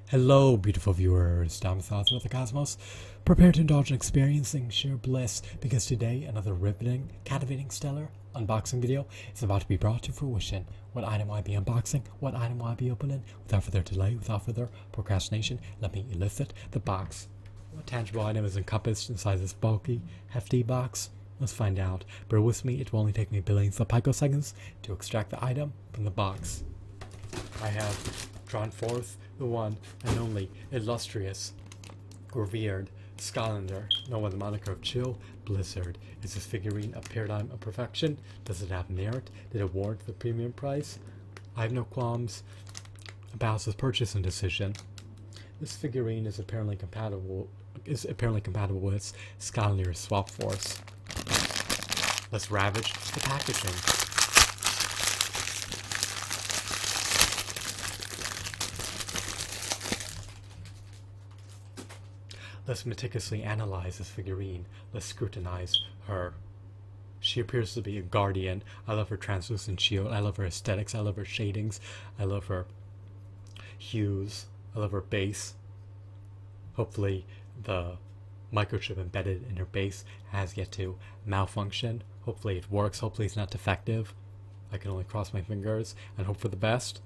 Hello, beautiful viewers. Domiciled throughout the cosmos. Prepare to indulge in experiencing sheer bliss, because today another riveting, captivating, stellar unboxing video is about to be brought to fruition. What item will I be unboxing? What item will I be opening? Without further delay, without further procrastination, let me elicit the box. What tangible item is encompassed inside this bulky, hefty box? Let's find out. Bear with me, it will only take me billions of picoseconds to extract the item from the box. I have drawn forth the one and only illustrious, revered Skylander, known by the moniker of Chill Blizzard. Is this figurine a paradigm of perfection? Does it have merit? Did it warrant the premium price? I have no qualms about this purchasing decision. This figurine is apparently compatible with Skylander's Swap Force. Let's ravage the packaging. Let's meticulously analyze this figurine. Let's scrutinize her. She appears to be a guardian. I love her translucent shield. I love her aesthetics. I love her shadings. I love her hues. I love her base. Hopefully the microchip embedded in her base has yet to malfunction. Hopefully it works. Hopefully it's not defective. I can only cross my fingers and hope for the best.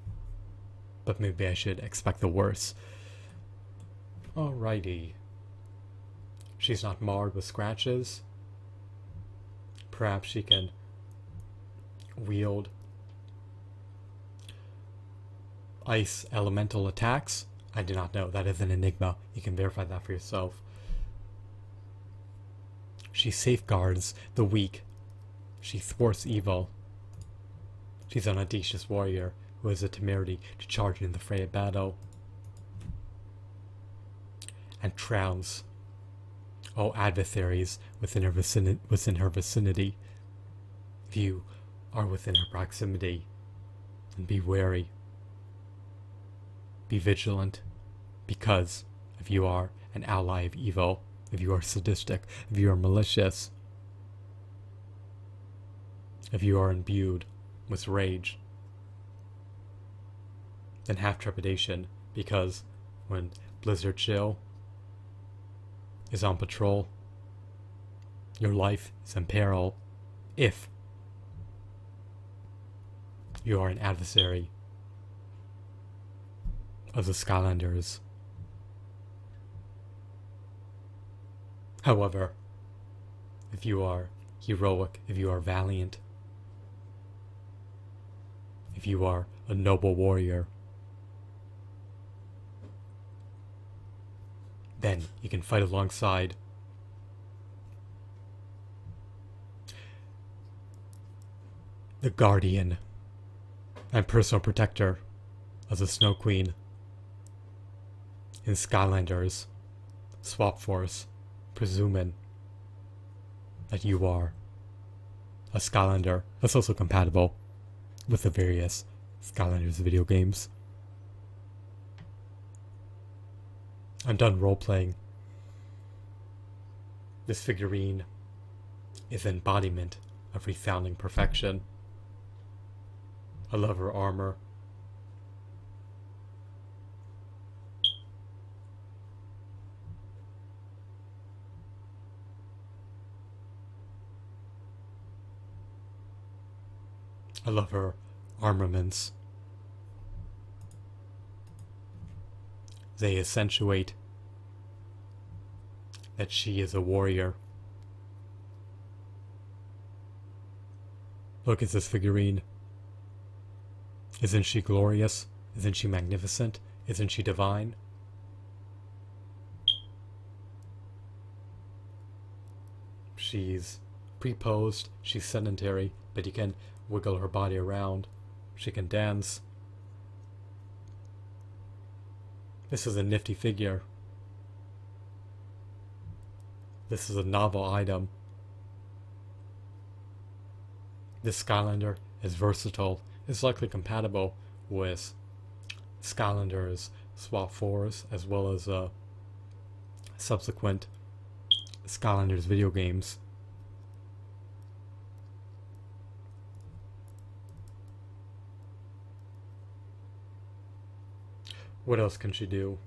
But maybe I should expect the worst. Alrighty. She's not marred with scratches. Perhaps she can wield ice elemental attacks. I do not know. That is an enigma. You can verify that for yourself. She safeguards the weak. She thwarts evil. She's an audacious warrior who has the temerity to charge in the fray of battle and trouns all adversaries within her vicinity. If you are within her proximity, then be wary. Be vigilant, because if you are an ally of evil, if you are sadistic, if you are malicious, if you are imbued with rage, then have trepidation, because when Blizzard Chill is on patrol, your life is in peril if you are an adversary of the Skylanders. However, if you are heroic, if you are valiant, if you are a noble warrior, then you can fight alongside the guardian and personal protector of the Snow Queen in Skylanders Swap Force, presuming that you are a Skylander that's also compatible with the various Skylanders video games. I'm done role-playing. This figurine is an embodiment of resounding perfection. I love her armor. I love her armaments. They accentuate that she is a warrior. Look at this figurine. Isn't she glorious? Isn't she magnificent? Isn't she divine? She's pre-posed, she's sedentary, but you can wiggle her body around. She can dance. This is a nifty figure. This is a novel item. This Skylander is versatile. It's likely compatible with Skylanders Swap Force as well as subsequent Skylanders video games. What else can she do?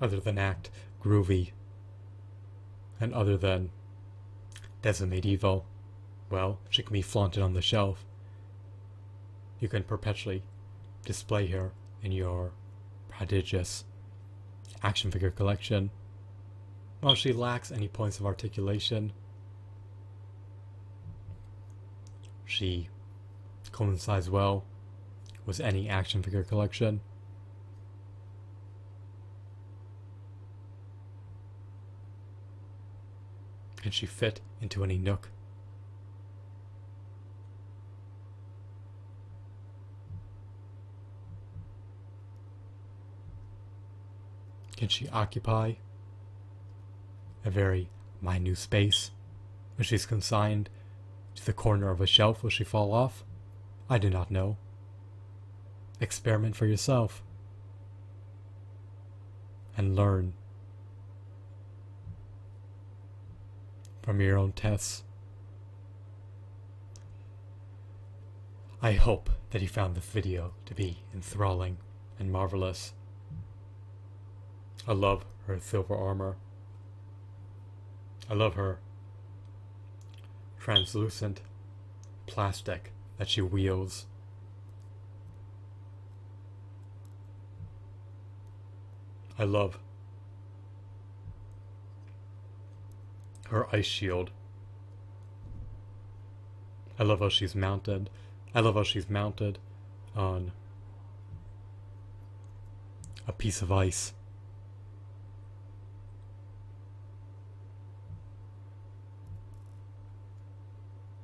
other than act groovy, and other than decimate evil, well, she can be flaunted on the shelf. You can perpetually display her in your prodigious action figure collection. While she lacks any points of articulation, she coincides well with any action figure collection. Can she fit into any nook? Can she occupy a very minute space? When she's consigned to the corner of a shelf, will she fall off? I do not know. Experiment for yourself and learn from your own tests. I hope that you found this video to be enthralling and marvelous. I love her silver armor. I love her translucent plastic that she wields. I love her ice shield. I love how she's mounted. I love how she's mounted on a piece of ice.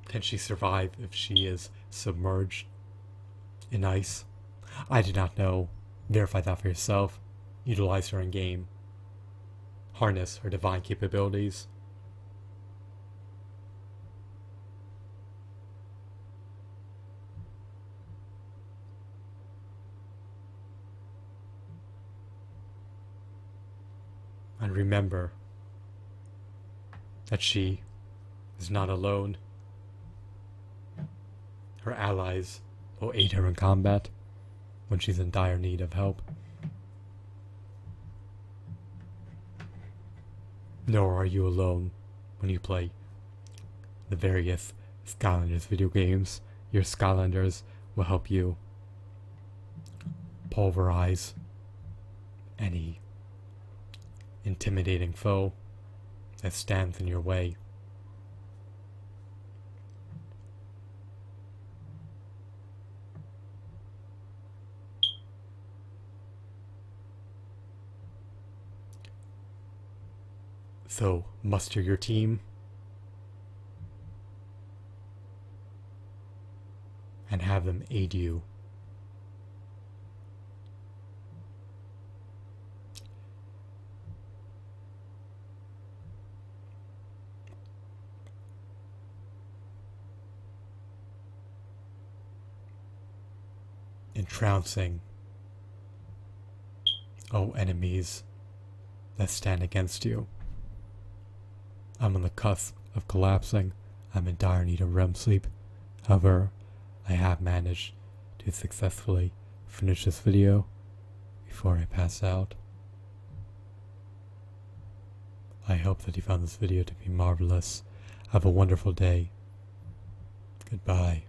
Can she survive if she is submerged in ice? I do not know. Verify that for yourself. Utilize her in game. Harness her divine capabilities. And remember that she is not alone. Her allies will aid her in combat when she's in dire need of help. Nor are you alone when you play the various Skylanders video games. Your Skylanders will help you pulverize any intimidating foe that stands in your way. So, muster your team and have them aid you. In trouncing, O enemies that stand against you. I'm on the cusp of collapsing. I'm in dire need of REM sleep. However, I have managed to successfully finish this video before I pass out. I hope that you found this video to be marvelous. Have a wonderful day. Goodbye.